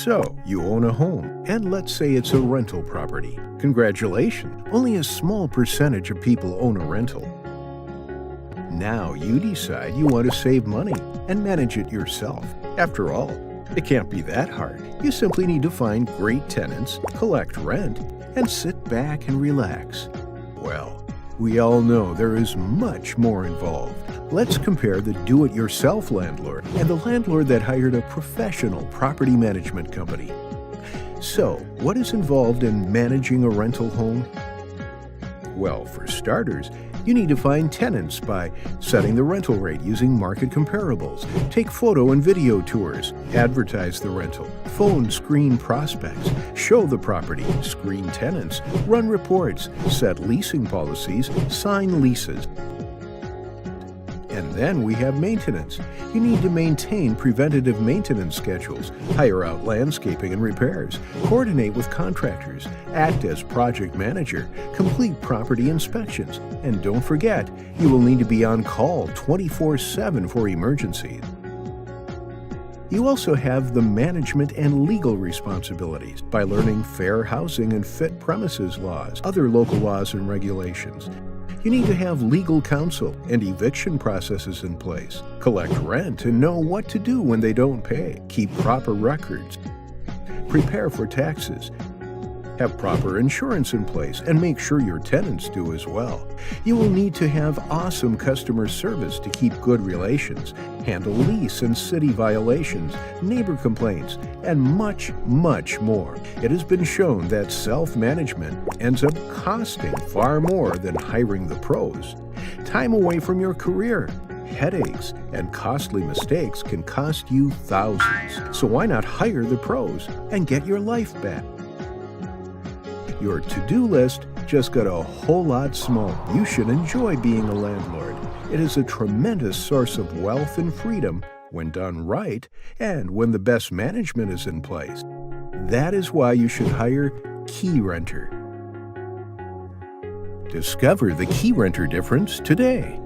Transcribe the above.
So, you own a home, and let's say it's a rental property. Congratulations! Only a small percentage of people own a rental. Now you decide you want to save money and manage it yourself. After all, it can't be that hard. You simply need to find great tenants, collect rent, and sit back and relax. Well, we all know there is much more involved. Let's compare the do-it-yourself landlord and the landlord that hired a professional property management company. So, what is involved in managing a rental home? Well, for starters, you need to find tenants by setting the rental rate using market comparables, take photo and video tours, advertise the rental, phone screen prospects, show the property, screen tenants, run reports, set leasing policies, sign leases. And then we have maintenance. You need to maintain preventative maintenance schedules, hire out landscaping and repairs, coordinate with contractors, act as project manager, complete property inspections, and don't forget, you will need to be on call 24/7 for emergencies. You also have the management and legal responsibilities by learning fair housing and fit premises laws, other local laws and regulations. You need to have legal counsel and eviction processes in place, collect rent and know what to do when they don't pay, keep proper records, prepare for taxes, have proper insurance in place, and make sure your tenants do as well. You will need to have awesome customer service to keep good relations, handle lease and city violations, neighbor complaints, and much, much more. It has been shown that self-management ends up costing far more than hiring the pros. Time away from your career, headaches, and costly mistakes can cost you thousands. So why not hire the pros and get your life back? Your to-do list just got a whole lot smaller. You should enjoy being a landlord. It is a tremendous source of wealth and freedom when done right and when the best management is in place. That is why you should hire Keyrenter. Discover the Keyrenter difference today.